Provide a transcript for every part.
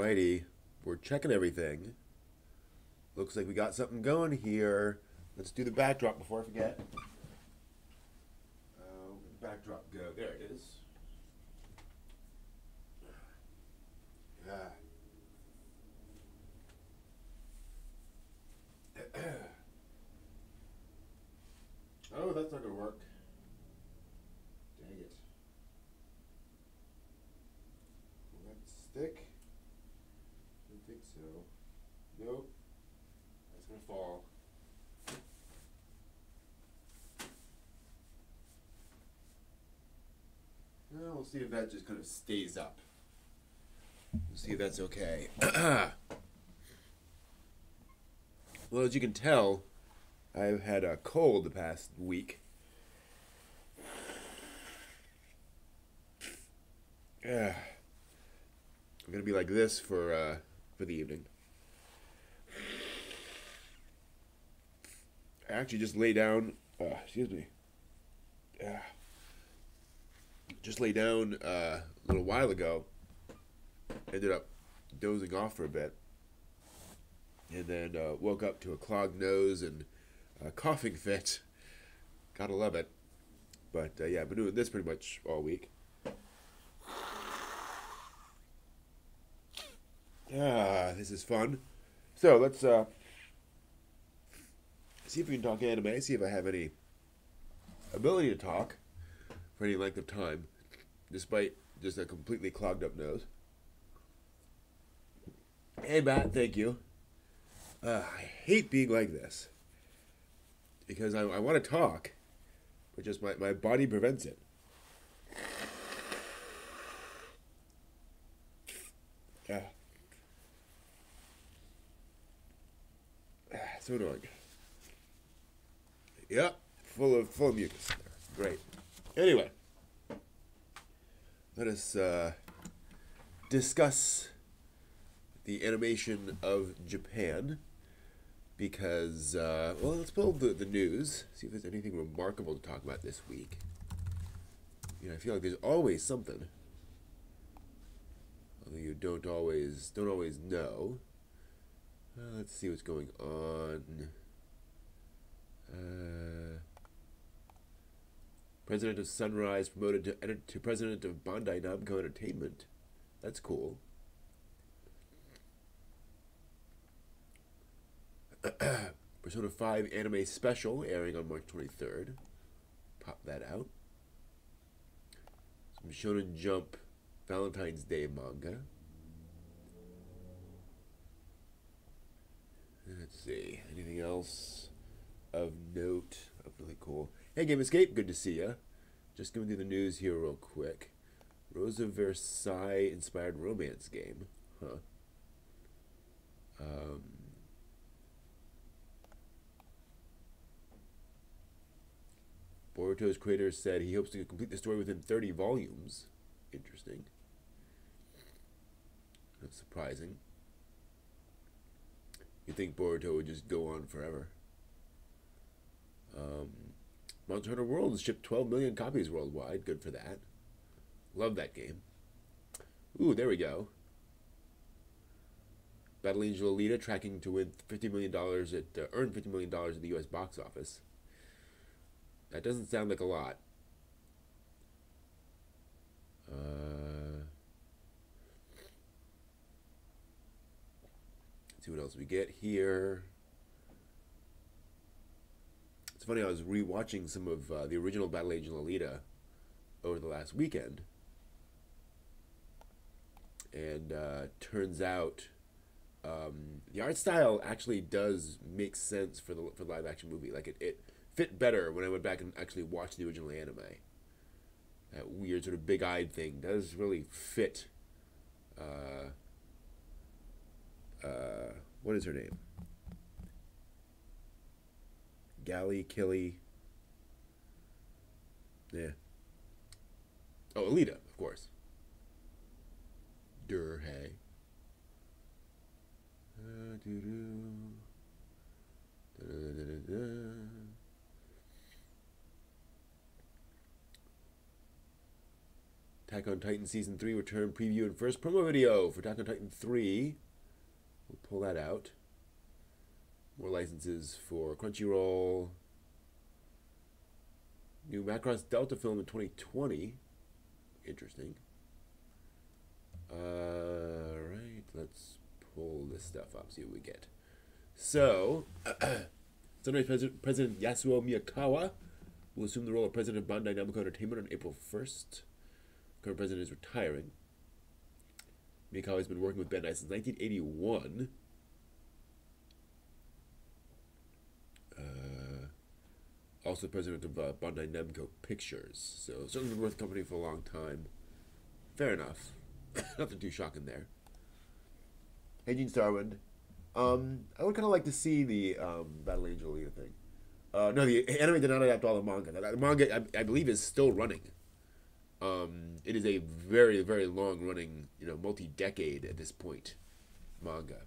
Alrighty, we're checking everything. Looks like we got something going here. Let's do the backdrop before I forget. Where'd the backdrop go? There it is. Ah. Oh, that's not gonna work. Dang it. Will that stick? I don't think so. Nope. That's gonna fall. Well, we'll see if that just kind of stays up. We'll see if that's okay. Well, as you can tell, I've had a cold the past week. I'm gonna be like this for the evening. I actually just lay down. Excuse me. Just lay down a little while ago. Ended up dozing off for a bit, and then woke up to a clogged nose and a coughing fit. Gotta love it. But yeah, I've been doing this pretty much all week. This is fun. So let's see if we can talk anime. See if I have any ability to talk for any length of time, despite just a completely clogged up nose. Hey, Matt, thank you. I hate being like this because I want to talk, but just my body prevents it. Yeah. So annoying. Yep, full of mucus. Great. Anyway, let us discuss the animation of Japan because well, let's pull the news. See if there's anything remarkable to talk about this week. You know, I feel like there's always something, although you don't always know. Let's see what's going on. President of Sunrise promoted to president of Bandai Namco Entertainment. That's cool. Persona 5 anime special airing on March 23rd. Pop that out. Some Shonen Jump Valentine's Day manga. Let's see. Anything else of note? Oh, really cool. Hey, Game Escape. Good to see ya. Just going through the news here real quick. Rose of Versailles inspired romance game. Huh. Boruto's creator said he hopes to complete the story within 30 volumes. Interesting. That's surprising. You'd think Boruto would just go on forever. Monster Hunter World has shipped 12 million copies worldwide. Good for that. Love that game. Ooh, there we go. Battle Angel Alita tracking to win $50 million earn $50 million at the U.S. box office. That doesn't sound like a lot. Let's see what else we get here. It's funny, I was rewatching some of the original Battle Angel Alita over the last weekend. And turns out the art style actually does make sense for the live action movie. Like it fit better when I went back and actually watched the original anime. That weird sort of big-eyed thing does really fit. What is her name? Gally, Killy. Yeah. Oh, Alita, of course. Hey. Attack on Titan Season 3 return preview and first promo video for Attack on Titan 3. We'll pull that out. More licenses for Crunchyroll. New Macross Delta film in 2020. Interesting. Alright, let's pull this stuff up, see what we get. So, Sunrise President Yasuo Miyakawa will assume the role of president of Bandai Namco Entertainment on April 1st. Current president is retiring. Miyakawa has been working with Bandai since 1981. Also president of Bandai Namco Pictures. So certainly been with the company for a long time. Fair enough. Nothing too shocking there. Hey, Gene Starwind. I would kind of like to see the Battle Angel Alita thing. No, the anime did not adapt all the manga. The manga, I believe, is still running. It is a very, very long-running, multi-decade at this point manga.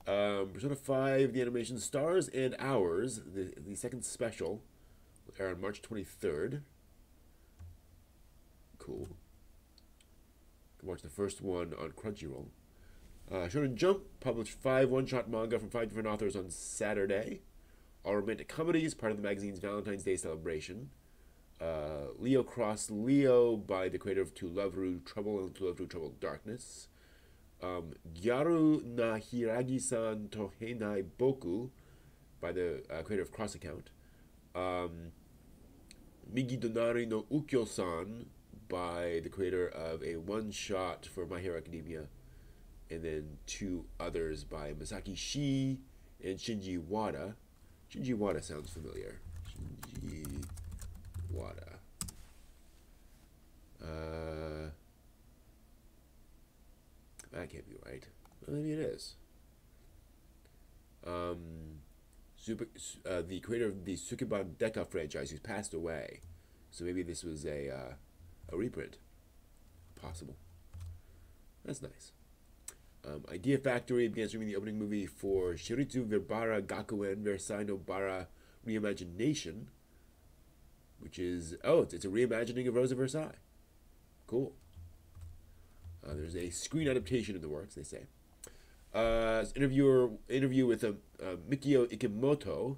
Persona 5, The Animation Stars and Hours, the second special, will air on March 23rd. Cool. You can watch the first one on Crunchyroll. Shonen Jump published 5 one-shot manga from 5 different authors on Saturday. All romantic comedies, part of the magazine's Valentine's Day celebration. Leo Cross Leo by the creator of To Love Through Trouble and To Love Through Troubled Darkness. Gyaru na Hiragi-san Tohenai Boku by the creator of Cross Account. Migi Donari no Ukyo-san by the creator of a one-shot for My Hero Academia. And then 2 others by Masaki Shii and Shinji Wada. Shinji Wada sounds familiar. Shinji Wada. That can't be right. Well, maybe it is. The creator of the Sukeban Deka franchise, who's passed away. So maybe this was a reprint. Possible. That's nice. Idea Factory began streaming the opening movie for Shiritsu Verbara Gakuen Versailles no Bara Reimagination, which is, it's a reimagining of Rose of Versailles. Cool. There's a screen adaptation in the works, they say. Interview with Mikio Ikimoto,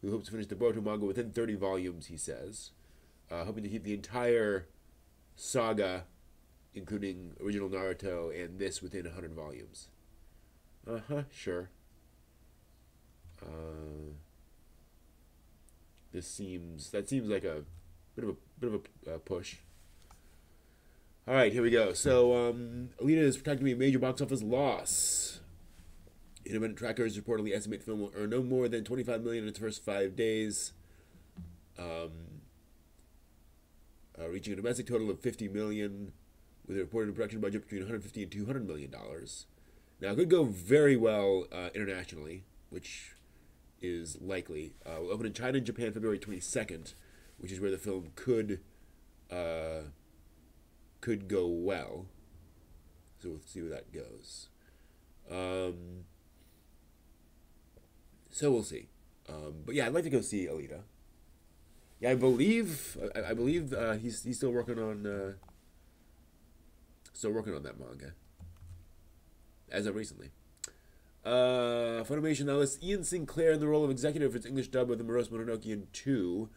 who hopes to finish the Boruto manga within 30 volumes, he says. Hoping to keep the entire saga, including original Naruto and this, within 100 volumes. Sure. That seems like a bit of a push. All right, here we go. So, Alita is projected to be a major box office loss. Independent trackers reportedly estimate the film will earn no more than $25 million in its first 5 days, reaching a domestic total of $50 million, with a reported production budget between $150 and $200 million. Now, it could go very well internationally, which is likely. We'll open in China and Japan February 22nd, which is where the film could go well. So we'll see where that goes. So we'll see. But yeah, I'd like to go see Alita. Yeah, I believe he's still working on that manga as of recently. Funimation now lists Ian Sinclair in the role of executive for its English dub of The Morose Mononoke 2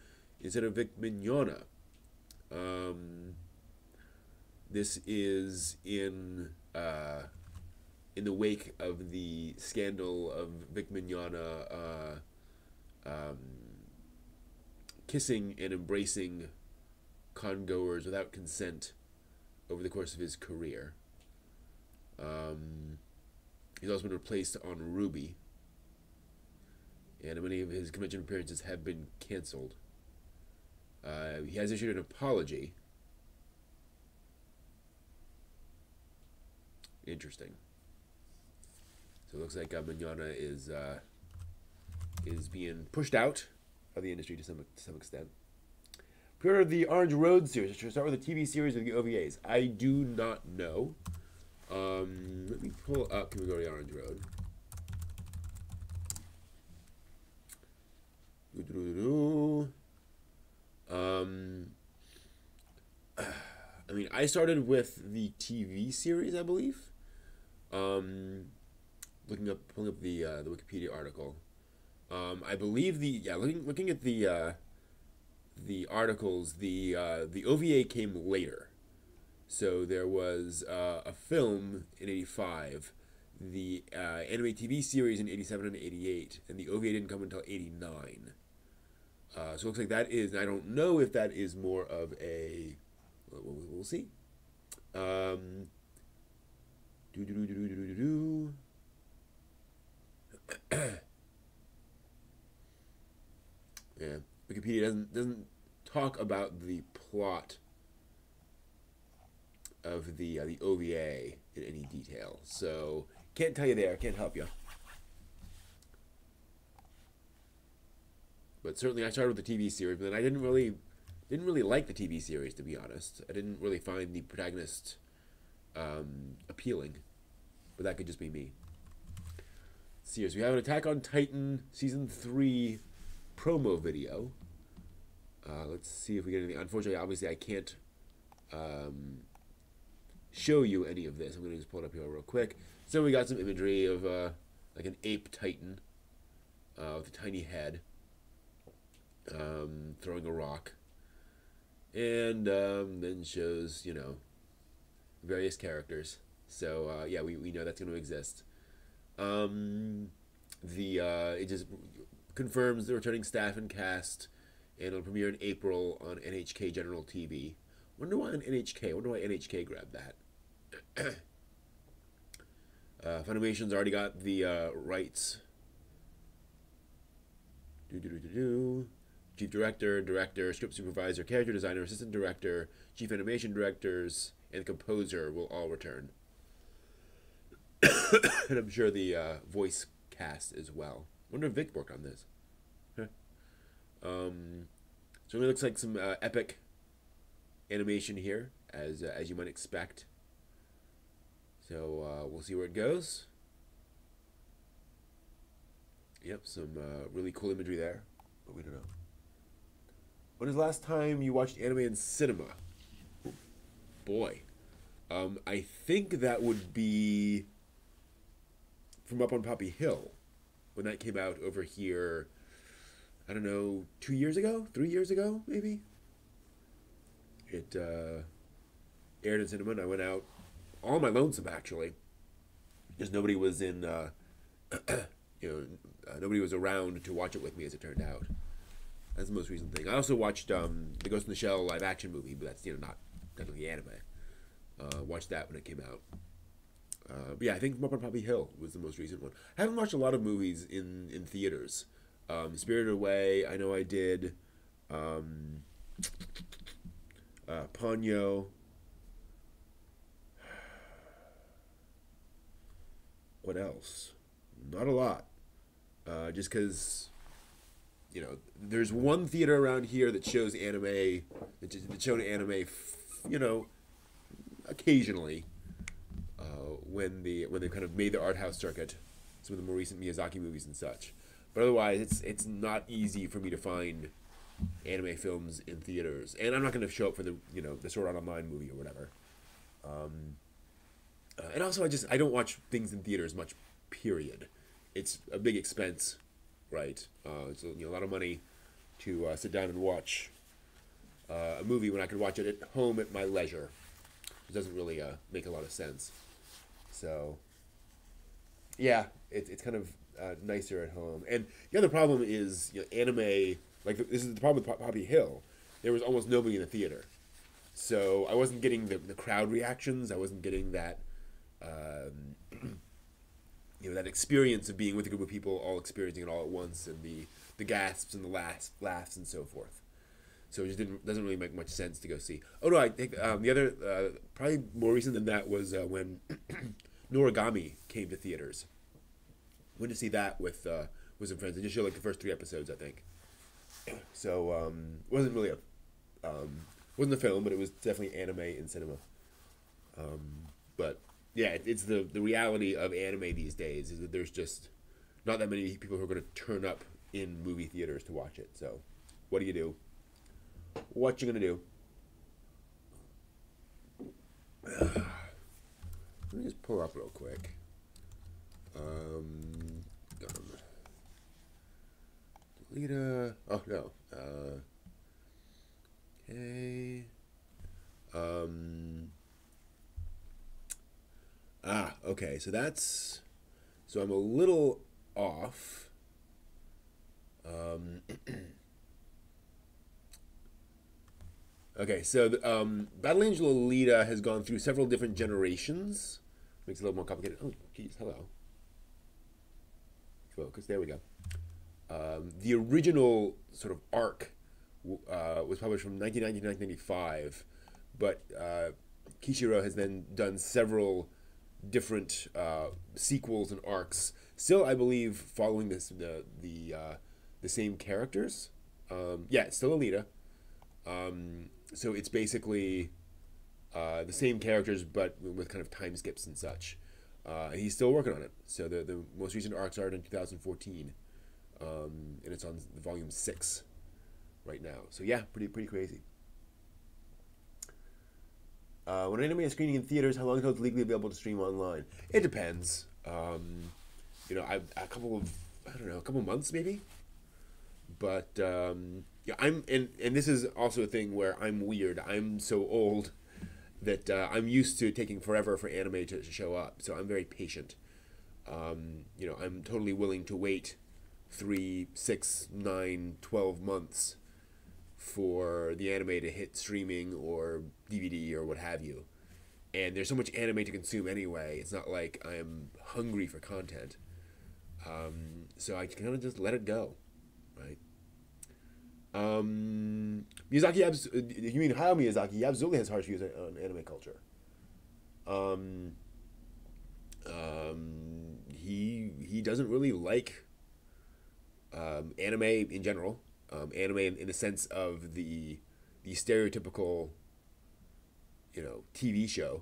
instead of Vic Mignogna. This is in the wake of the scandal of Vic Mignogna kissing and embracing congoers without consent over the course of his career. He's also been replaced on Ruby, and many of his convention appearances have been canceled. He has issued an apology. Interesting. So it looks like Mignogna is being pushed out of the industry to some extent. Pre-order the Orange Road series. Should we start with the TV series or the OVAs? I do not know. Let me pull up. Can we go to the Orange Road? I started with the TV series, I believe. Um, pulling up the Wikipedia article. I believe looking at the articles, the OVA came later. So there was a film in '85, the anime TV series in '87 and '88, and the OVA didn't come until '89. So it looks like that is. I don't know if that is more of a. We'll see. Um, do do do do do do do. Yeah, Wikipedia doesn't talk about the plot of the OVA in any detail, so can't tell you there. Can't help you. But certainly, I started with the TV series, but then I didn't really like the TV series, to be honest. I didn't really find the protagonist appealing, but that could just be me. Let's see, so we have an Attack on Titan season 3 promo video. Let's see if we get anything. Unfortunately, obviously, I can't show you any of this. I'm going to just pull it up here real quick. So we got some imagery of like an ape titan with a tiny head throwing a rock, and then shows, you know, various characters. So yeah, we know that's going to exist. It just confirms the returning staff and cast, and it'll premiere in April on NHK General TV. Wonder why on NHK? Wonder why NHK grabbed that. Funimation's already got the rights. Chief director, director, script supervisor, character designer, assistant director, chief animation directors, and composer will all return. And I'm sure the voice cast as well. Wonder if Vic worked on this. Huh. So it looks like some epic animation here, as you might expect. So we'll see where it goes. Yep, some really cool imagery there, but we don't know. When was the last time you watched anime in cinema? Boy, I think that would be From Up on Poppy Hill, when that came out over here. I don't know, 2 years ago, 3 years ago, maybe. It aired in cinema, and I went out all my lonesome, actually, because nobody was in, nobody was around to watch it with me, as it turned out. That's the most recent thing. I also watched the Ghost in the Shell live action movie, but that's not technically anime. Watched that when it came out. But yeah, I think From Up on Poppy Hill was the most recent one. I haven't watched a lot of movies in theaters. Spirited Away, I know I did. Ponyo. What else? Not a lot. Just because, there's one theater around here that shows anime, that showed anime, occasionally, when they kind of made the art house circuit, some of the more recent Miyazaki movies and such. But otherwise, it's not easy for me to find anime films in theaters, and I'm not going to show up for the Sword Art Online movie or whatever. And also, I don't watch things in theaters much. Period. It's a big expense, right? It's a lot of money to sit down and watch a movie when I could watch it at home at my leisure. It doesn't really make a lot of sense. So, yeah, it's kind of nicer at home. And the other problem is anime. Like this is the problem with Poppy Hill. There was almost nobody in the theater, so I wasn't getting the crowd reactions. I wasn't getting that. That experience of being with a group of people all experiencing it all at once, and the gasps and the laughs and so forth. So it just doesn't really make much sense to go see. Oh no, I think the other probably more recent than that was when Noragami came to theaters. Went to see that with some friends. They just showed like the first 3 episodes, I think. So wasn't really wasn't a film, but it was definitely anime in cinema. But yeah, it's the reality of anime these days is that there's just not that many people who are going to turn up in movie theaters to watch it. So what do you do? What you going to do? Let me just pull up real quick. Gum. Lita. Oh no. Okay. Okay. So that's. So I'm a little off. Okay, so Battle Angel Alita has gone through several different generations. Makes it a little more complicated. Oh, geez, hello. Focus. There we go. The original sort of arc was published from 1990 to 1995, but Kishiro has then done several different sequels and arcs. Still, I believe, following the same characters. Yeah, it's still Alita. So it's basically the same characters, but with kind of time skips and such. And he's still working on it. So the most recent arc started in 2014, and it's on volume 6 right now. So yeah, pretty crazy. When an anime is screening in theaters, how long until it's legally available to stream online? It depends. A couple of months maybe. But yeah, and this is also a thing where I'm weird. I'm so old that I'm used to taking forever for anime to show up. So I'm very patient. I'm totally willing to wait 3, 6, 9, 12 months for the anime to hit streaming or DVD or what have you. And there's so much anime to consume anyway. It's not like I'm hungry for content. So I kind of just let it go, right? Miyazaki, you mean Hayao Miyazaki? He absolutely has harsh views on anime culture. He doesn't really like anime in general. Anime in the sense of the stereotypical, TV show.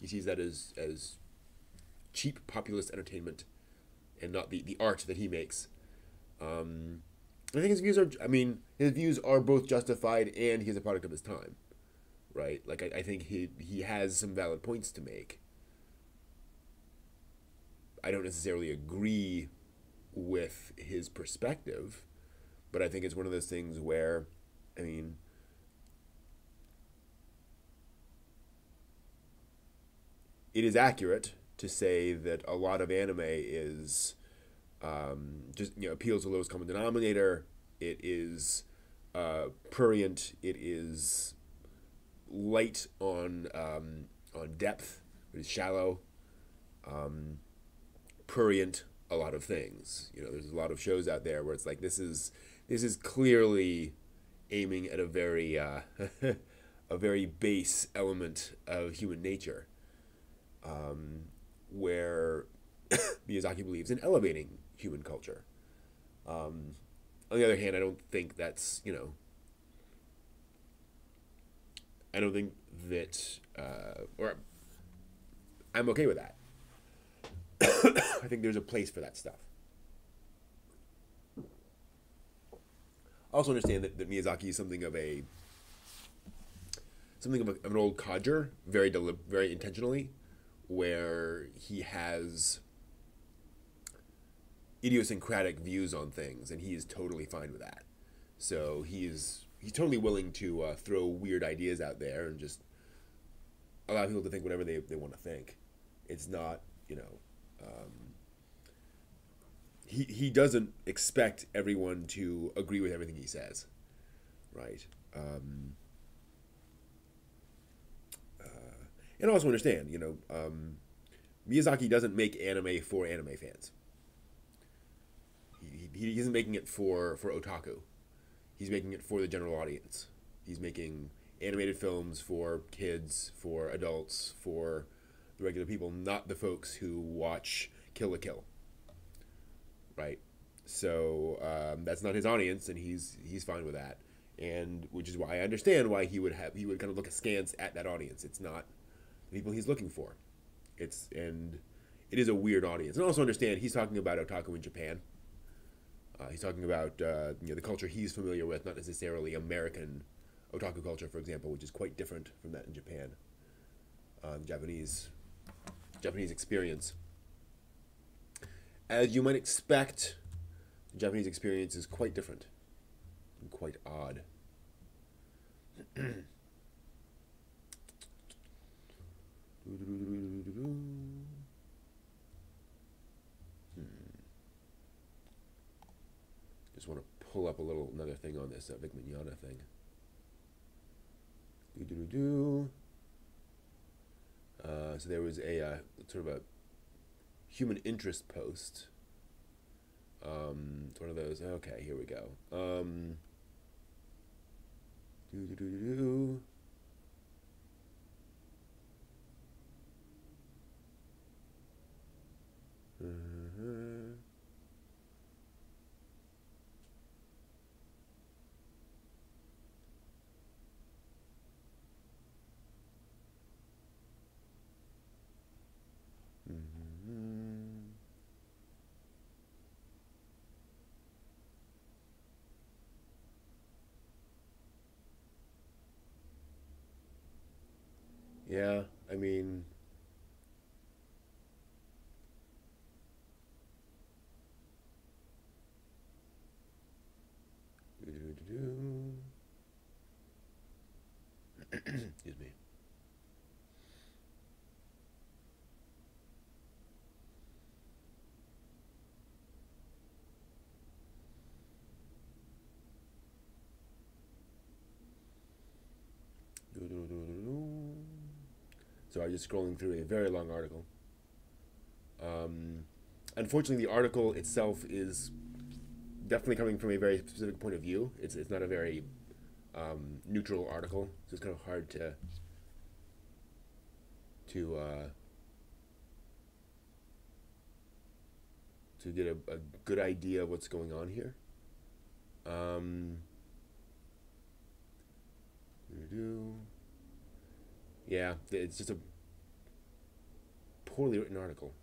He sees that as cheap populist entertainment, and not the art that he makes. I think his views are both justified, and he's a product of his time, right? Like I think he has some valid points to make. I don't necessarily agree with his perspective, but I think it's one of those things where, it is accurate to say that a lot of anime is just appeals to the lowest common denominator. It is prurient. It is light on depth. It is shallow. Prurient a lot of things. There's a lot of shows out there where it's like this is clearly aiming at a very a very base element of human nature, where Miyazaki believes in elevating human culture. On the other hand, I don't think that's, I don't think that, or I'm okay with that. I think there's a place for that stuff. I also understand that Miyazaki is something of an old codger, very intentionally, where he has idiosyncratic views on things, and he is totally fine with that. So he's totally willing to throw weird ideas out there and just allow people to think whatever they want to think. It's not, he doesn't expect everyone to agree with everything he says, right? And also understand, Miyazaki doesn't make anime for anime fans. He isn't making it for otaku. He's making it for the general audience. He's making animated films for kids, for adults, for the regular people, not the folks who watch Kill la Kill. Right? So that's not his audience, and he's fine with that. And which is why I understand why he would kind of look askance at that audience. It's not the people he's looking for. It is a weird audience. And also understand he's talking about otaku in Japan. He's talking about the culture he's familiar with, not necessarily American otaku culture, for example, which is quite different from that in Japan. Japanese experience, as you might expect, the Japanese experience is quite different and quite odd. Just want to pull up another thing on this Vic Mignogna thing. So there was a sort of a human interest post. It's one of those. Okay, here we go. Yeah, I mean, excuse me. So I'm just scrolling through a very long article. Unfortunately, the article itself is definitely coming from a very specific point of view. It's not a very neutral article, so it's kind of hard to get a good idea of what's going on here. Yeah, it's just a poorly written article.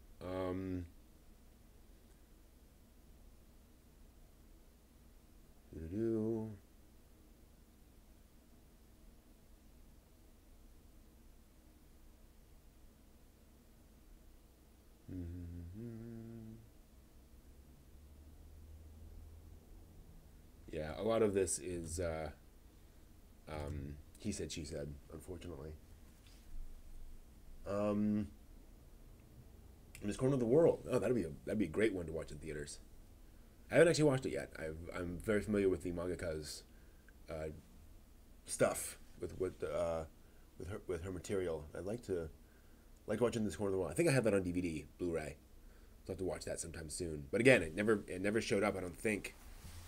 Yeah, a lot of this is he said, she said, unfortunately. And it's Corner of the World. Oh, that'd be a great one to watch in theaters. I haven't actually watched it yet. I'm very familiar with the mangaka's stuff with her material. I'd like watching this Corner of the World. I think I have that on DVD, Blu-ray. I'll have to watch that sometime soon. But again, it never showed up, I don't think,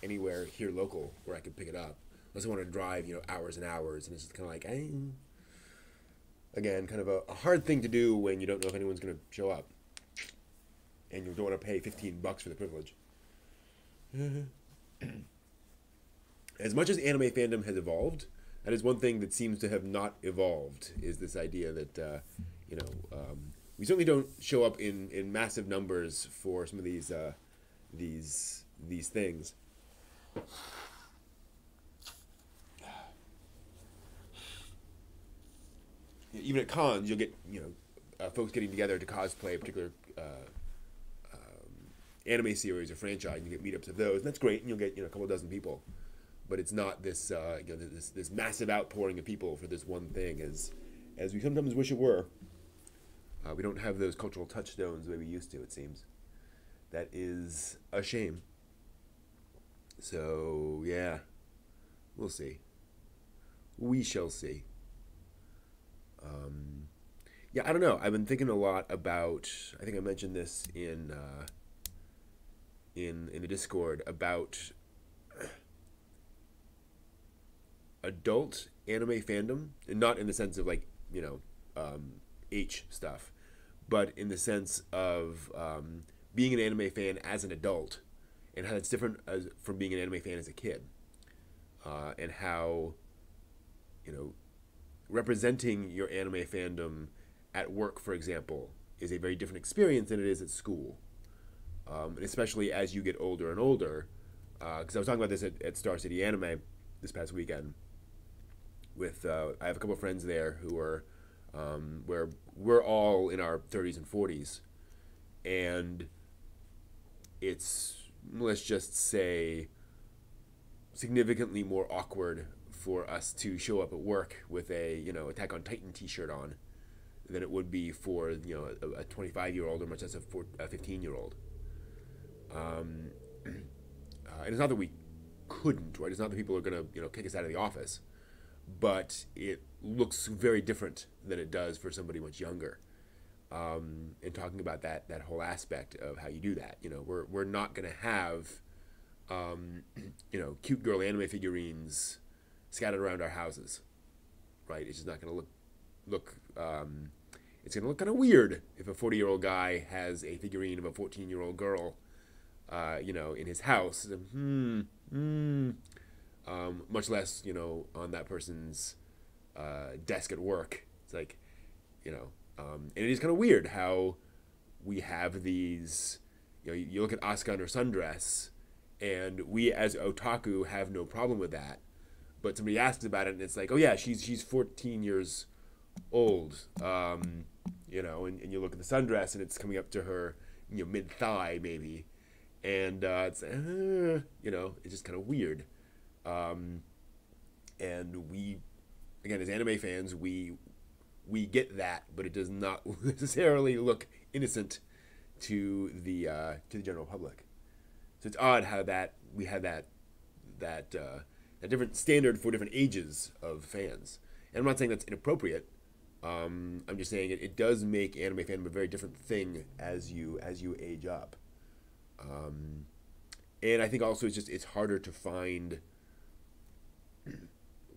anywhere here local where I could pick it up. Unless I want to drive, hours and hours, and it's just kind of like, again, kind of a hard thing to do when you don't know if anyone's going to show up, and you don't want to pay $15 for the privilege. As much as anime fandom has evolved, that is one thing that seems to have not evolved, is this idea that we certainly don't show up in massive numbers for some of these things. Even at cons, you'll get folks getting together to cosplay a particular anime series or franchise, and you get meetups of those, and that's great, and you'll get a couple dozen people, but it's not this this massive outpouring of people for this one thing as we sometimes wish it were. We don't have those cultural touchstones the way we used to, it seems. That is a shame. So yeah, we'll see. We shall see. Yeah, I don't know. I've been thinking a lot about. I think I mentioned this in the Discord about adult anime fandom, and not in the sense of like H stuff, but in the sense of being an anime fan as an adult, and how it's different from being an anime fan as a kid, and how representing your anime fandom at work, for example, is a very different experience than it is at school. And especially as you get older and older, because I was talking about this at Star City Anime this past weekend, with I have a couple of friends there who are where we're all in our 30s and 40s, and it's, let's just say, significantly more awkward for us to show up at work with a Attack on Titan T-shirt on than it would be for a 25-year-old or much less a 15-year-old. And it's not that we couldn't, right? It's not that people are going to kick us out of the office, but it looks very different than it does for somebody much younger. And talking about that whole aspect of how you do that, we're not going to have cute girl anime figurines scattered around our houses, right? It's just not going to look it's going to look kind of weird if a 40-year-old guy has a figurine of a 14-year-old girl, in his house. Much less, on that person's desk at work. It's like, and it is kind of weird how we have these, you look at Asuka and her sundress, and we as otaku have no problem with that. But somebody asks about it, and it's like, oh yeah, she's 14 years old, and you look at the sundress, and it's coming up to her, mid thigh maybe, and it's it's just kind of weird, and we, again, as anime fans, we get that, but it does not necessarily look innocent to the general public. So it's odd how that we have that different standard for different ages of fans. And I'm not saying that's inappropriate. I'm just saying it does make anime fandom a very different thing as you age up. And I think also it's harder to find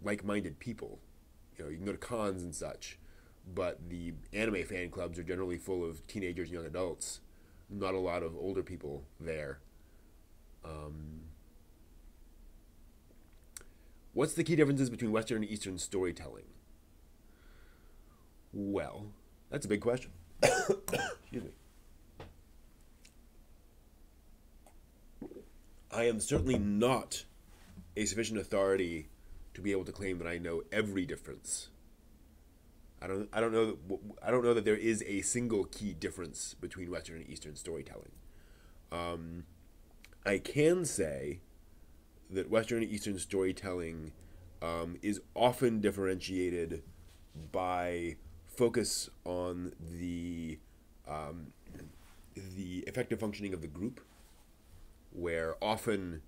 like-minded people. You can go to cons and such, but the anime fan clubs are generally full of teenagers and young adults. Not a lot of older people there. What's the key differences between Western and Eastern storytelling? Well, that's a big question. Excuse me. I am certainly not a sufficient authority to be able to claim that I know every difference. I don't know that there is a single key difference between Western and Eastern storytelling. I can say that Western and Eastern storytelling is often differentiated by focus on the effective functioning of the group, where often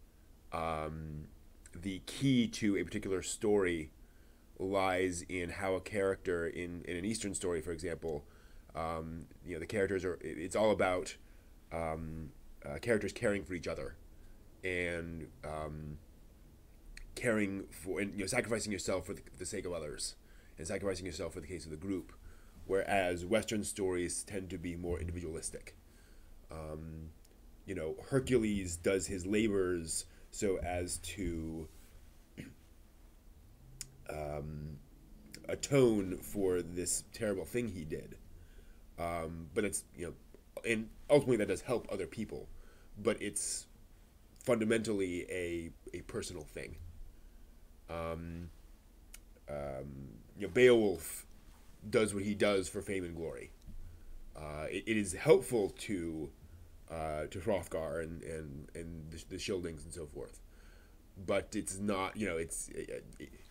the key to a particular story lies in how a character in an Eastern story, for example, the characters it's all about characters caring for each other and caring for, and sacrificing yourself for the sake of others and sacrificing yourself for the case of the group, whereas Western stories tend to be more individualistic. Hercules does his labors so as to atone for this terrible thing he did. But it's, and ultimately that does help other people, but it's fundamentally a personal thing. Beowulf does what he does for fame and glory. It is helpful to Hrothgar and the Scyldings and so forth, but it's not.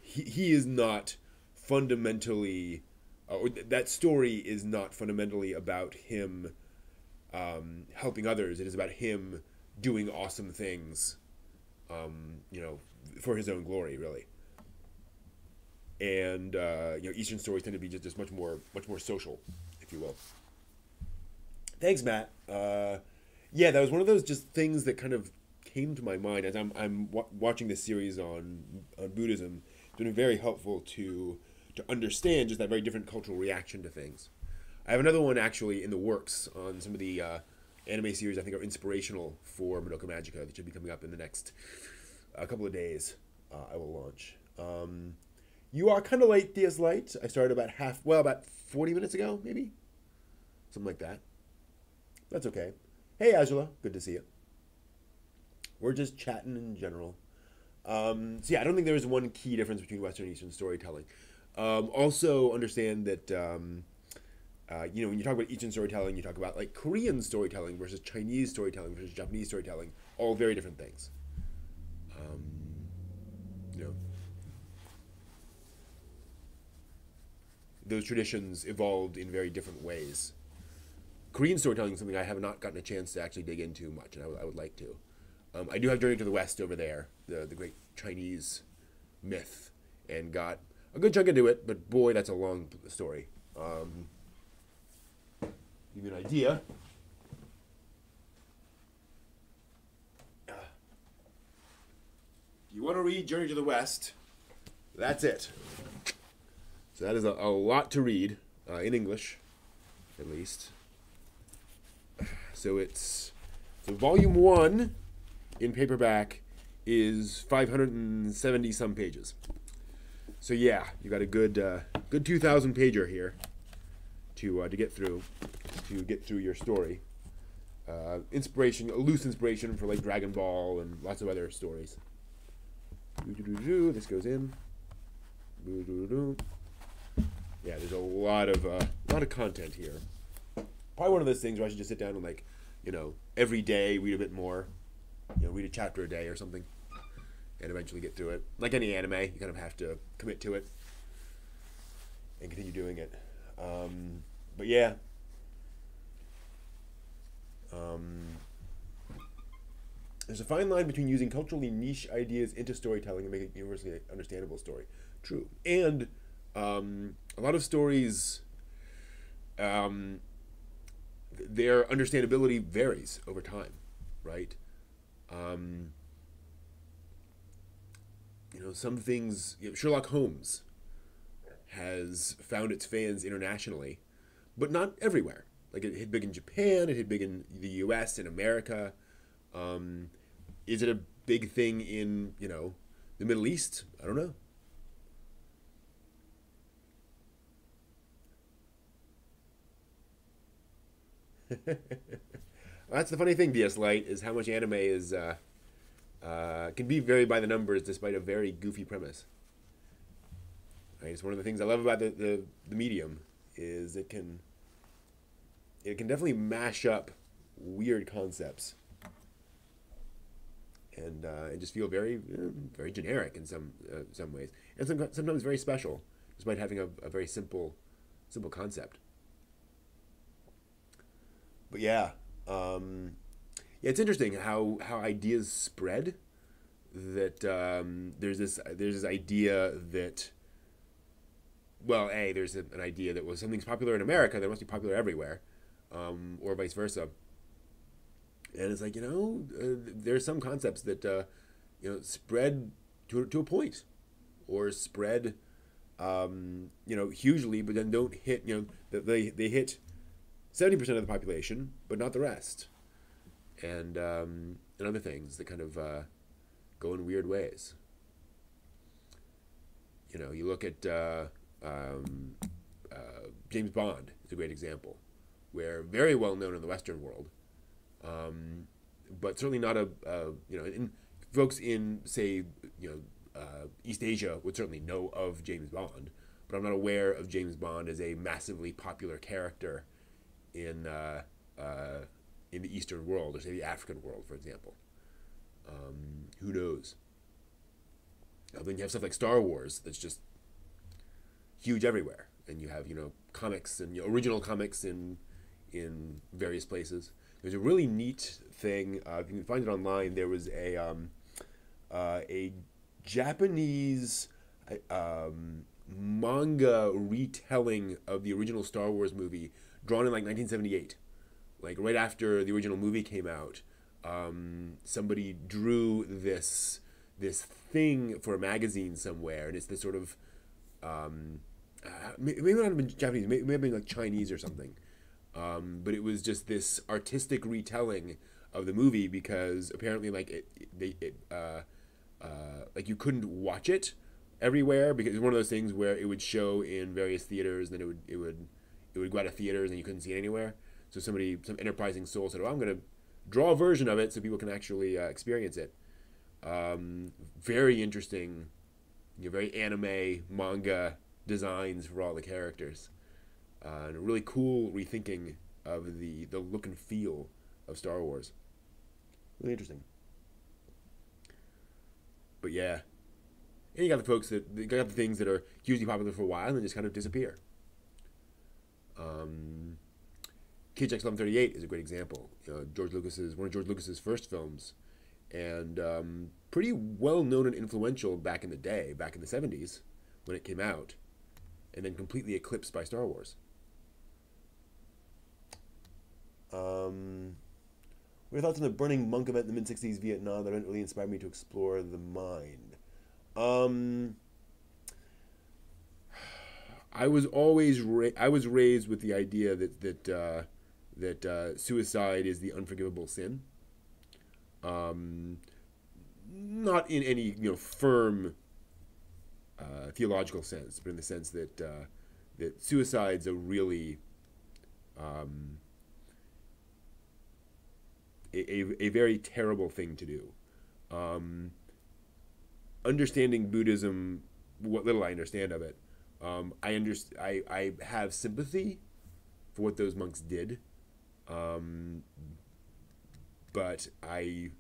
He is not fundamentally, or that story is not fundamentally about him helping others. It is about him doing awesome things, for his own glory, really. And Eastern stories tend to be just much more social, if you will. Thanks, Matt. Yeah, that was one of those just things that kind of came to my mind as I'm watching this series on Buddhism. It's been very helpful to understand just that very different cultural reaction to things. I have another one actually in the works on some of the anime series I think are inspirational for Madoka Magica that should be coming up in the next couple of days. I will launch. You are kind of late, DS Light. I started about 40 minutes ago, maybe? Something like that. That's okay. Hey, Angela. Good to see you. We're just chatting in general. So yeah, I don't think there is one key difference between Western and Eastern storytelling. Also understand that when you talk about Eastern storytelling, you talk about like Korean storytelling versus Chinese storytelling versus Japanese storytelling, all very different things. Um, you know, those traditions evolved in very different ways. Korean storytelling is something I have not gotten a chance to actually dig into much, and I would like to. I do have Journey to the West over there, the great Chinese myth, and got a good chunk into it, but boy, that's a long story. Give you an idea. If you want to read Journey to the West, that's it. So that is a lot to read, in English, at least. So volume 1 in paperback is 570 some pages. So yeah, you got a good 2,000 pager here to get through your story. A loose inspiration for like Dragon Ball and lots of other stories. This goes in. Yeah, there's a lot of content here. Probably one of those things where I should just sit down and like, every day read a bit more. Read a chapter a day or something, and eventually get through it. Like any anime, you kind of have to commit to it and continue doing it. But yeah. There's a fine line between using culturally niche ideas into storytelling and making it universally understandable story. True. And a lot of stories, their understandability varies over time, right? Some things, Sherlock Holmes has found its fans internationally, but not everywhere. Like it hit big in Japan, it hit big in the U.S. and America. Is it a big thing in the Middle East? I don't know. Well, that's the funny thing, DS Light, is how much anime is can be very by the numbers despite a very goofy premise. Right? It's one of the things I love about the medium is it can definitely mash up weird concepts and just feel very very generic in some ways, and sometimes very special, despite having a very simple concept. But yeah, it's interesting how ideas spread. That there's this idea that, well, there's an idea that something's popular in America that must be popular everywhere, or vice versa. And it's like there's some concepts that spread to a point, or spread hugely, but then don't hit they hit 70% of the population, but not the rest, and other things that kind of go in weird ways. You look at James Bond is a great example, where very well known in the Western world, but certainly not in folks in say East Asia would certainly know of James Bond, but I'm not aware of James Bond as a massively popular character in the Eastern world, or say the African world, for example. Who knows? Then you have stuff like Star Wars that's just huge everywhere, and you have comics and original comics in various places. There's a really neat thing. If you can find it online, there was a Japanese manga retelling of the original Star Wars movie, drawn in like 1978, like right after the original movie came out. Somebody drew this thing for a magazine somewhere, and it's this sort of maybe not have been Japanese, maybe have been like Chinese or something, but it was just this artistic retelling of the movie, because apparently like like you couldn't watch it everywhere, because it's one of those things where it would show in various theaters, and then it would go out of theaters and you couldn't see it anywhere. So some enterprising soul said, "Oh, I'm going to draw a version of it so people can actually experience it." Very interesting, very anime manga designs for all the characters, and a really cool rethinking of the look and feel of Star Wars. Really interesting. But yeah, and you got the folks that you got the things that are hugely popular for a while and then just kind of disappear. Um, KHX 1138 is a great example. George Lucas's one of George Lucas's first films, and pretty well known and influential back in the day, back in the '70s when it came out, and then completely eclipsed by Star Wars. What are your thoughts on the Burning Monk event in the mid '60s Vietnam that didn't really inspire me to explore the mind? Um, I was raised with the idea that suicide is the unforgivable sin. Um, Not in any firm theological sense, but in the sense that suicide's a really um, a very terrible thing to do. Um, Understanding Buddhism, what little I understand of it, I have sympathy for what those monks did, um, but I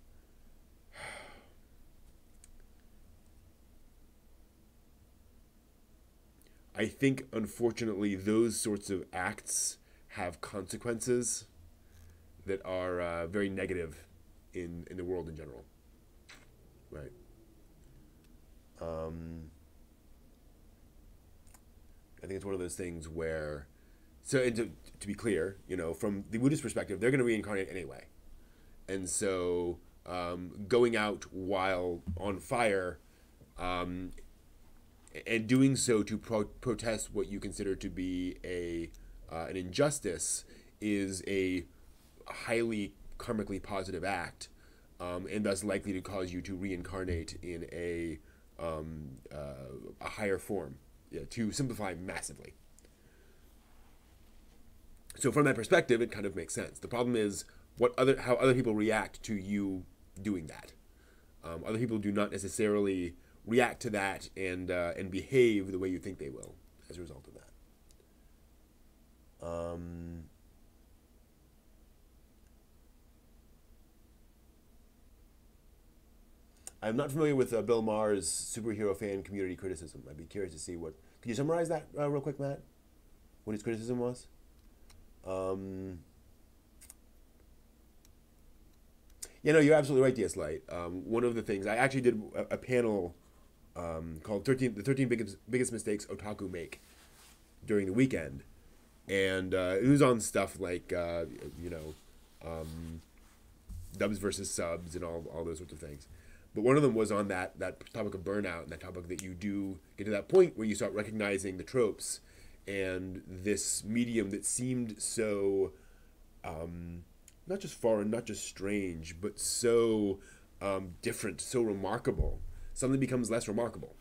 think unfortunately those sorts of acts have consequences that are very negative in the world in general, right? Um, I think it's one of those things where, so and to be clear, from the Buddhist perspective, they're going to reincarnate anyway, and so going out while on fire, um, and doing so to protest what you consider to be a an injustice is a highly karmically positive act, and thus likely to cause you to reincarnate in a higher form. Yeah, to simplify massively. So from that perspective, it kind of makes sense. The problem is how other people react to you doing that. Other people do not necessarily react to that and behave the way you think they will as a result of that. I'm not familiar with Bill Maher's superhero fan community criticism. I'd be curious to see what. Could you summarize that real quick, Matt? What his criticism was? Um, yeah, no, you're absolutely right, DS Light. One of the things I actually did a panel called "13 biggest mistakes otaku make" during the weekend, and it was on stuff like dubs versus subs and all those sorts of things. But one of them was on that topic of burnout and that topic that you do get to that point where you start recognizing the tropes and this medium that seemed so not just foreign, not just strange, but so different, so remarkable. Something becomes less remarkable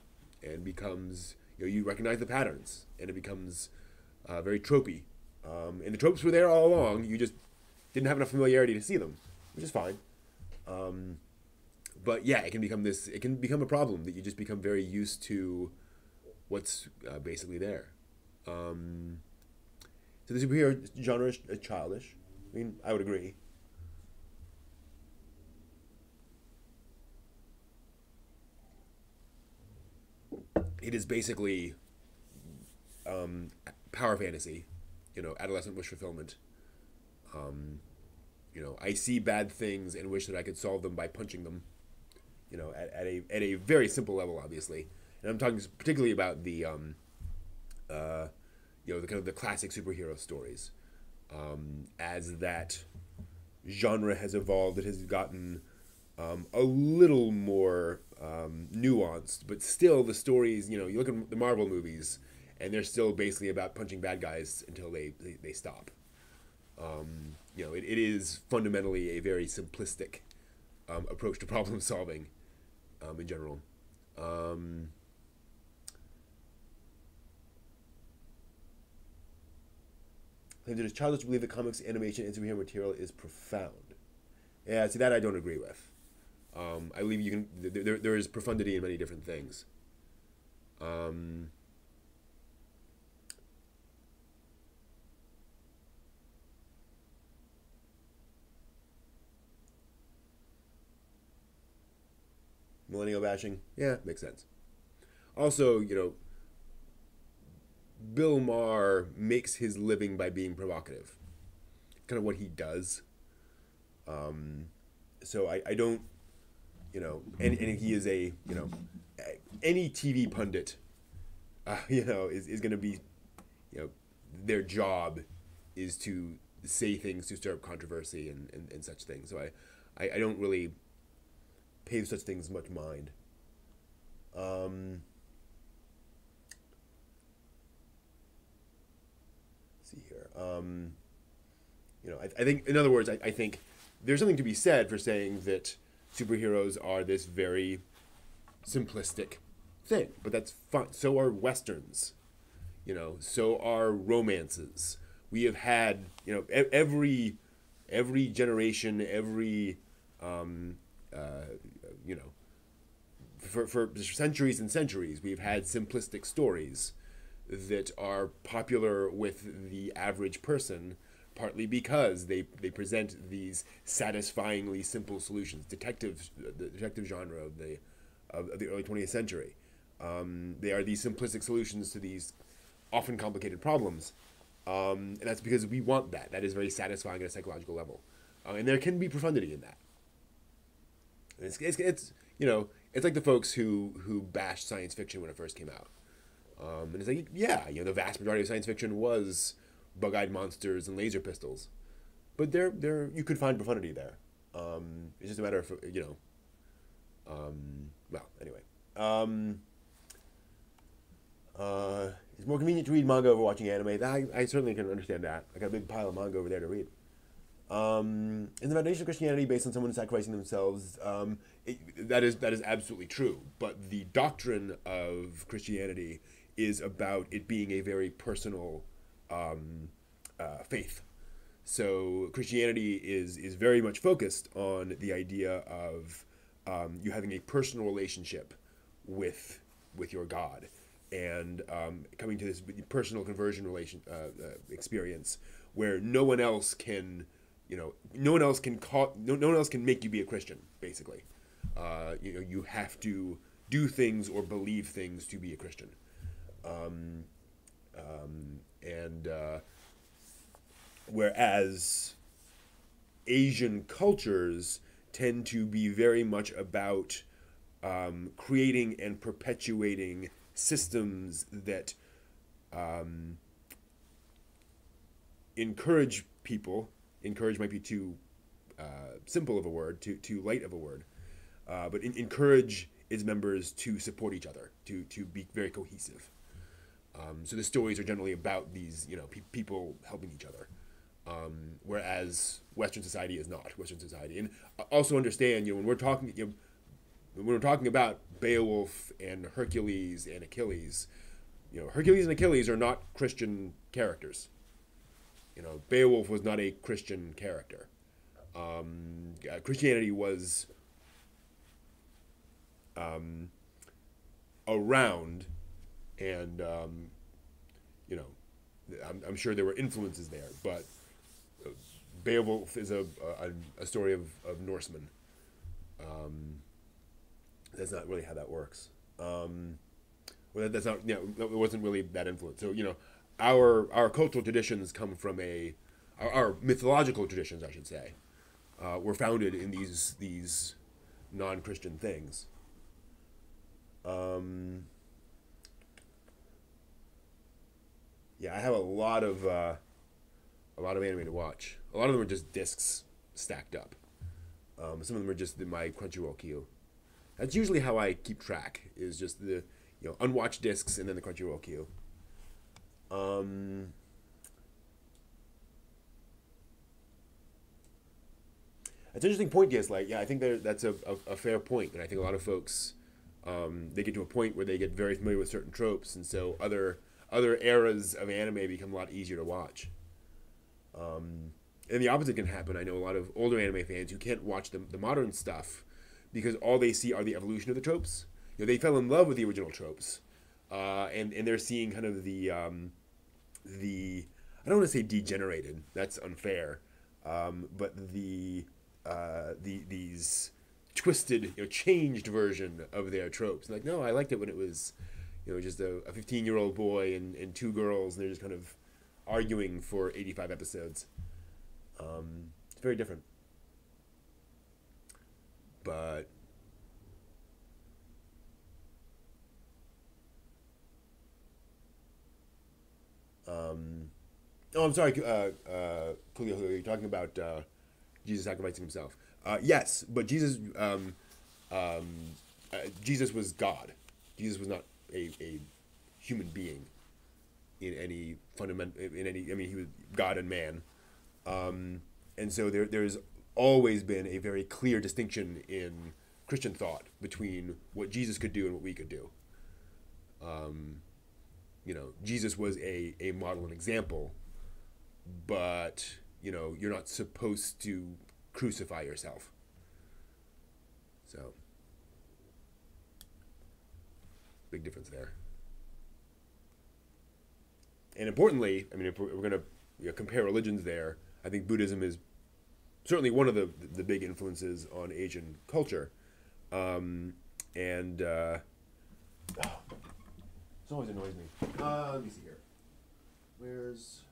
and becomes, you recognize the patterns and it becomes very tropey. And the tropes were there all along. You just didn't have enough familiarity to see them, which is fine. But yeah, it can become a problem that you just become very used to what's basically there. So the superhero genre is childish. I mean, I would agree. It is basically power fantasy, adolescent wish fulfillment. I see bad things and wish that I could solve them by punching them. At a very simple level, obviously. And I'm talking particularly about the kind of the classic superhero stories. As that genre has evolved, it has gotten a little more nuanced, but still the stories, you look at the Marvel movies, and they're still basically about punching bad guys until they stop. It is fundamentally a very simplistic approach to problem solving in general. It is childish to believe that comics, animation, and superhero material is profound. Yeah, see, that I don't agree with. I believe you can. There is profundity in many different things. Um, Millennial bashing, yeah, makes sense. Also, Bill Maher makes his living by being provocative. Kind of what he does. Um, so I don't, and he is any TV pundit, is going to be, their job is to say things to stir up controversy and such things. So I don't really pay such things much mind. Um, let's see here. I think, in other words, I think there's something to be said for saying that superheroes are this very simplistic thing, but that's fun. So are westerns, so are romances. We have had, every generation, every, um, uh, you know, for centuries and centuries, we've had simplistic stories that are popular with the average person, partly because they present these satisfyingly simple solutions. The detective genre of the early 20th century. They are these simplistic solutions to these often complicated problems, and that's because we want that. That is very satisfying at a psychological level, and there can be profundity in that. It's it's like the folks who bashed science fiction when it first came out. And it's like, yeah, the vast majority of science fiction was bug-eyed monsters and laser pistols, but there you could find profundity there. It's just a matter of well, anyway. Um, it's more convenient to read manga over watching anime. I certainly can understand that. I got a big pile of manga over there to read. In the foundation of Christianity, based on someone sacrificing themselves, that is absolutely true. But the doctrine of Christianity is about it being a very personal faith. So Christianity is very much focused on the idea of you having a personal relationship with your God, and coming to this personal conversion experience where no one else can no one else can make you be a Christian, basically. You have to do things or believe things to be a Christian. And whereas Asian cultures tend to be very much about creating and perpetuating systems that encourage people. Encourage might be too simple of a word, too light of a word, but encourage its members to support each other, to be very cohesive. So the stories are generally about these, people helping each other. Whereas Western society is not Western society, and also understand, when we're talking about Beowulf and Hercules and Achilles, Hercules and Achilles are not Christian characters. Beowulf was not a Christian character. Christianity was around, and I'm sure there were influences there, but Beowulf is a story of Norsemen. That's not really how that works. Well, that's not. It wasn't really that influence. So our cultural traditions come from our mythological traditions, I should say, were founded in these non-Christian things. Yeah, I have a lot of anime to watch. A lot of them are just discs stacked up. Some of them are just in my Crunchyroll queue. That's usually how I keep track. Is just the unwatched discs and then the Crunchyroll queue. That's an interesting point, Gaslight. Yeah, I think that's a fair point, and I think a lot of folks they get to a point where they get very familiar with certain tropes, and so other eras of anime become a lot easier to watch. And the opposite can happen. I know a lot of older anime fans who can't watch the modern stuff because all they see are the evolution of the tropes. You know, they fell in love with the original tropes, and they're seeing kind of the I don't want to say degenerated. That's unfair, but these twisted, changed version of their tropes. Like, no, I liked it when it was, just a 15-year-old boy and two girls, and they're just kind of arguing for 85 episodes. It's very different. But oh, I'm sorry, Coolio, you're talking about Jesus sacrificing himself. Yes, but um, Jesus was God. Jesus was not a human being in any I mean, he was God and man. And so there's always been a very clear distinction in Christian thought between what Jesus could do and what we could do. Jesus was a model and example, but you're not supposed to crucify yourself. So, big difference there. And importantly, I mean, if we're going to compare religions there, I think Buddhism is certainly one of the big influences on Asian culture. And it always annoys me. Let me see here. Where's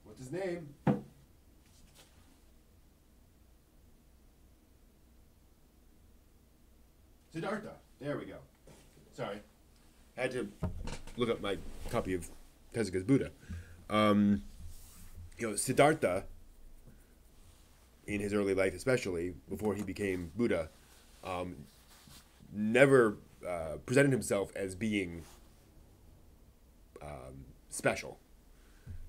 what's his name? Siddhartha. There we go. Sorry. I had to look up my copy of Tezuka's Buddha. Siddhartha, in his early life especially, before he became Buddha, never presented himself as being special.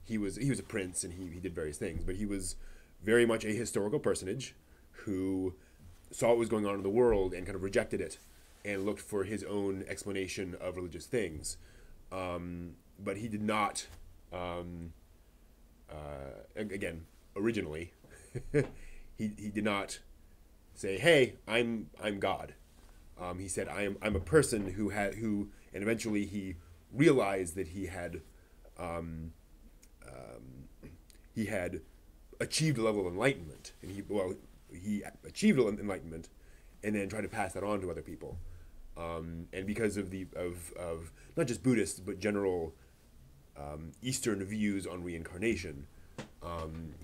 He was a prince and he did various things, but he was very much a historical personage who saw what was going on in the world and kind of rejected it and looked for his own explanation of religious things. But he did not, again, originally, he did not say, "Hey, I'm God." He said, "I'm a person who," and eventually he realized that he had achieved a level of enlightenment, and he achieved enlightenment, and then tried to pass that on to other people. And because of of not just Buddhists but general Eastern views on reincarnation,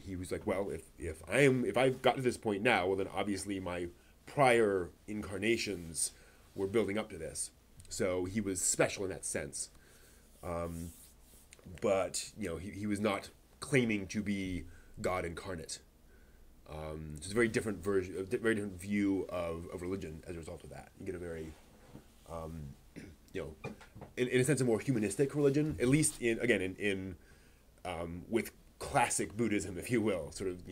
he was like, well, if I've got to this point now, well then obviously my prior incarnations were building up to this, so he was special in that sense. But he was not claiming to be God incarnate. It's a very different version, a very different view of religion as a result of that. You get a very, in a sense, a more humanistic religion, at least in with classic Buddhism, if you will, sort of,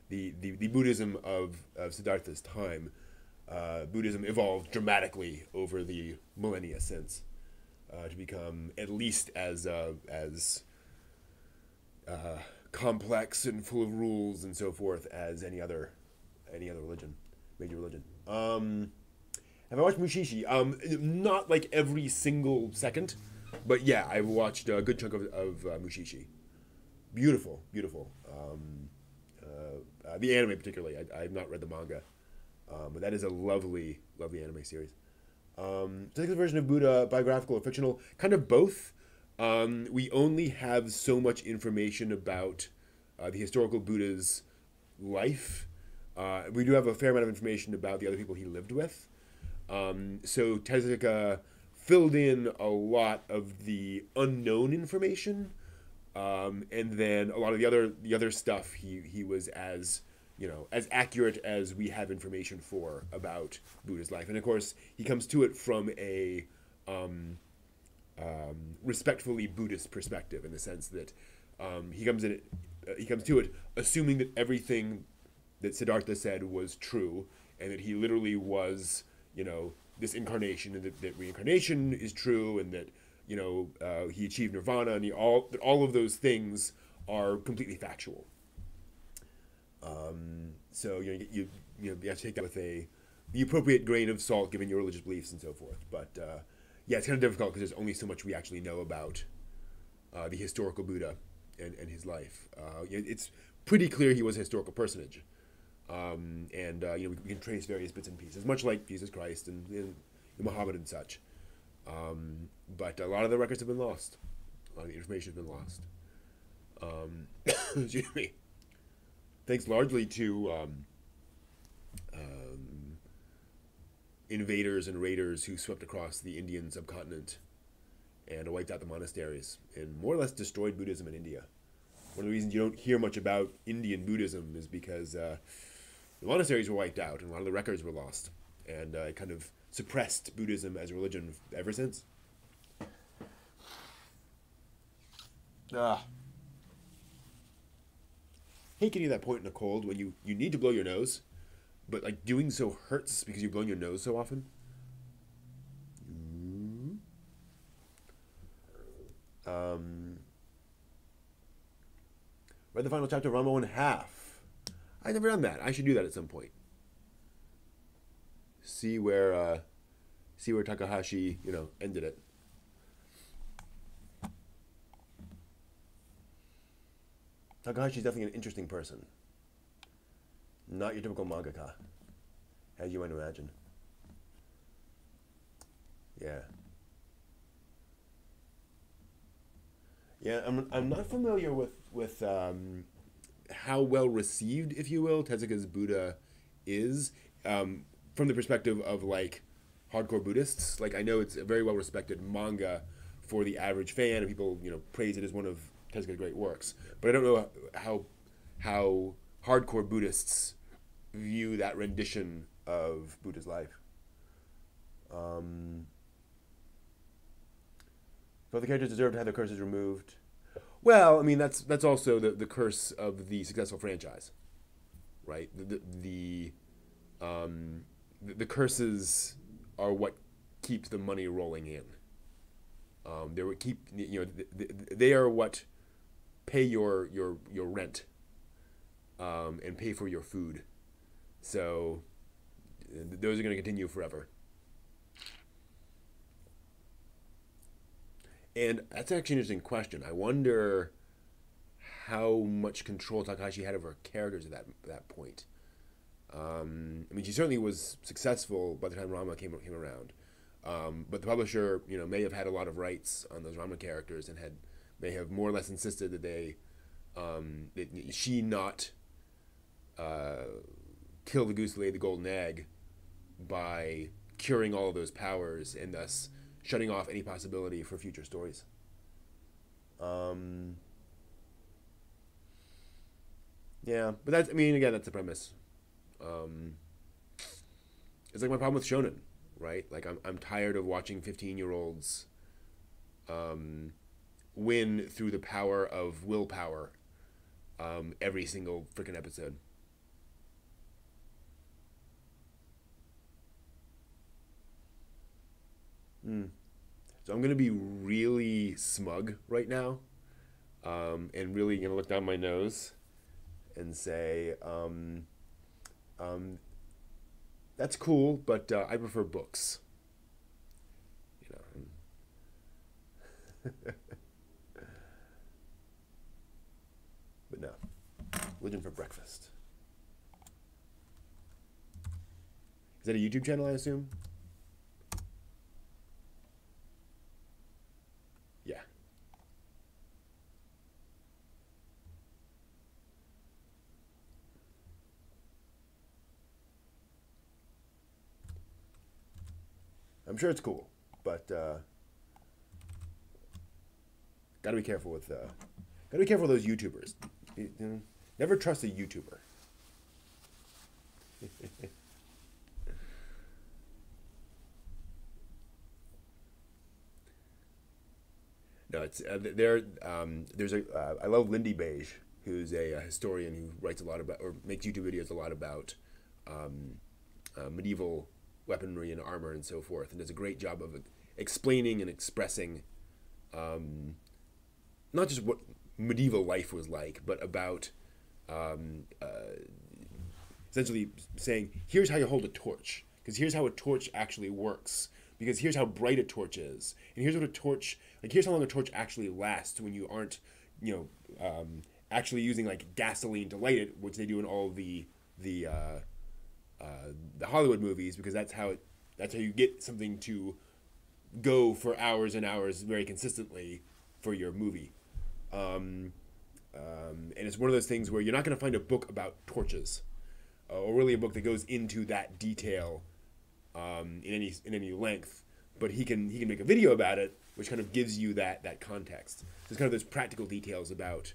the Buddhism of Siddhartha's time. Buddhism evolved dramatically over the millennia since to become at least as complex and full of rules and so forth as any other religion, major religion. Have I watched Mushishi? Not like every single second, but yeah, I've watched a good chunk of Mushishi. Beautiful. The anime particularly. I have not read the manga, but that is a lovely anime series. Take the version of Buddha, biographical or fictional, kind of both. We only have so much information about the historical Buddha's life. We do have a fair amount of information about the other people he lived with. So Tezuka filled in a lot of the unknown information, and then a lot of the other stuff he was as accurate as we have information for about Buddha's life. And of course, he comes to it from a respectfully Buddhist perspective, in the sense that he comes to it assuming that everything that Siddhartha said was true, and that he literally was, this incarnation, and that reincarnation is true, and that he achieved nirvana, and all of those things are completely factual. So you have to take that with the appropriate grain of salt given your religious beliefs and so forth. But yeah, it's kind of difficult because there's only so much we actually know about the historical Buddha and his life. It's pretty clear he was a historical personage, and we can trace various bits and pieces, much like Jesus Christ and Muhammad and such. But a lot of the records have been lost. A lot of the information has been lost. Excuse me. Thanks largely to invaders and raiders who swept across the Indian subcontinent and wiped out the monasteries and more or less destroyed Buddhism in India. One of the reasons you don't hear much about Indian Buddhism is because the monasteries were wiped out and a lot of the records were lost, and it kind of suppressed Buddhism as a religion ever since. Hate getting to that point in a cold when you need to blow your nose, but like doing so hurts because you've blown your nose so often. Read the final chapter of Ranma 1/2. I've never done that. I should do that at some point. See where Takahashi ended it. Takahashi's definitely an interesting person. Not your typical mangaka, as you might imagine. Yeah. Yeah, I'm not familiar with how well received, if you will, Tezuka's Buddha is, from the perspective of like hardcore Buddhists. Like I know it's a very well respected manga for the average fan, and people praise it as one of Tezuka's great works. But I don't know how hardcore Buddhists view that rendition of Buddha's life. Both the characters deserve to have their curses removed. Well, I mean that's also the curse of the successful franchise, right? The curses are what keeps the money rolling in. They would keep they are what pay your rent, and pay for your food. So those are going to continue forever. And that's actually an interesting question. I wonder how much control Takahashi had over characters at that point. I mean, she certainly was successful by the time Ranma came around. But the publisher, may have had a lot of rights on those Ranma characters and may have more or less insisted that she not kill the goose that laid the golden egg by curing all of those powers and thus shutting off any possibility for future stories. Yeah, but that's the premise. It's like my problem with shonen, right? Like I'm tired of watching 15-year-olds win through the power of willpower every single freaking episode. So I'm gonna be really smug right now, and really gonna look down my nose and say, that's cool, but I prefer books. But no, religion for breakfast. Is that a YouTube channel, I assume? Yeah. I'm sure it's cool, but gotta be careful with those YouTubers. Never trust a YouTuber. No, it's there's I love Lindy Beige, who's a historian who writes a lot about or makes YouTube videos a lot about medieval weaponry and armor and so forth, and does a great job of explaining and expressing not just what medieval life was like, but about um, uh, essentially saying, here's how you hold a torch, because here's how a torch actually works, because here's how bright a torch is, and here's what a torch, like here's how long a torch actually lasts when you aren't, actually using like gasoline to light it, which they do in all the the Hollywood movies, because that's how you get something to go for hours and hours very consistently for your movie. And it's one of those things where you're not going to find a book about torches, or really a book that goes into that detail in any length. But he can make a video about it, which kind of gives you that context. So it's kind of those practical details about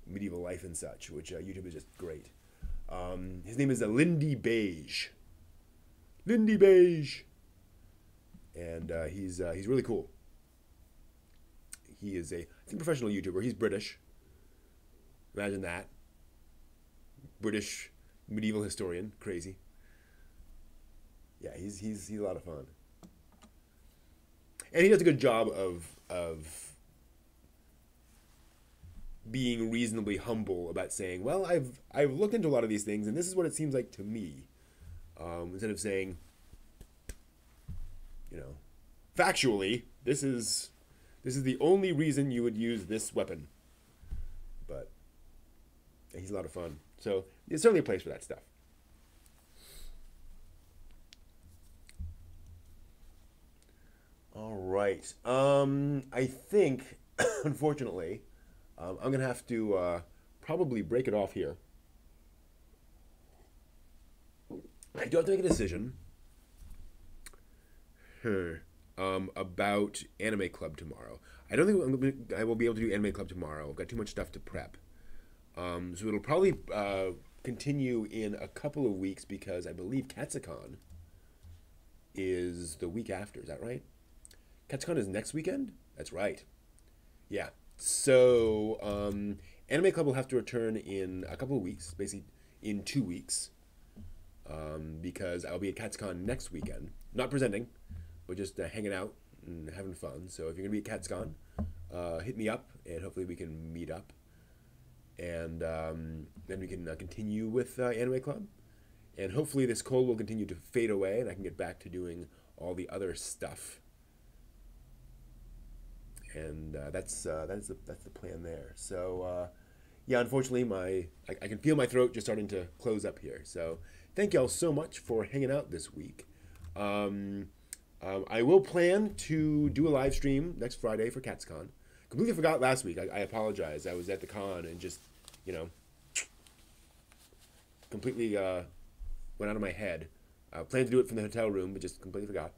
medieval life and such, which YouTube is just great. His name is Lindy Beige. Lindy Beige, and he's really cool. He is a professional YouTuber. He's British. Imagine that. British medieval historian. Crazy. Yeah, he's a lot of fun. And he does a good job of being reasonably humble about saying, well, I've looked into a lot of these things, and this is what it seems like to me. Instead of saying, factually, this is the only reason you would use this weapon. But he's a lot of fun. So there's certainly a place for that stuff. All right. I think, unfortunately, I'm going to have to probably break it off here. I do have to make a decision about Anime Club tomorrow. I don't think I will be able to do Anime Club tomorrow. I've got too much stuff to prep. So it'll probably continue in a couple of weeks, because I believe Katsucon is the week after. Is that right? Katsucon is next weekend? That's right. Yeah. So Anime Club will have to return in a couple of weeks, basically in 2 weeks. Because I'll be at Katsucon next weekend. Not presenting, but just hanging out and having fun. So if you're going to be at Katsucon, hit me up, and hopefully we can meet up. And then we can continue with Anime Club. And hopefully this cold will continue to fade away, and I can get back to doing all the other stuff. And that's the plan there. So yeah, unfortunately, I can feel my throat just starting to close up here. So thank y'all so much for hanging out this week. I will plan to do a live stream next Friday for CatsCon. Completely forgot last week. I apologize. I was at the con and just, completely went out of my head. I planned to do it from the hotel room, but just completely forgot.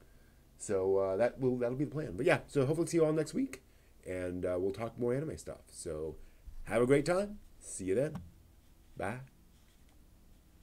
So that'll be the plan. But yeah, so hopefully see you all next week, and we'll talk more anime stuff. So have a great time. See you then. Bye.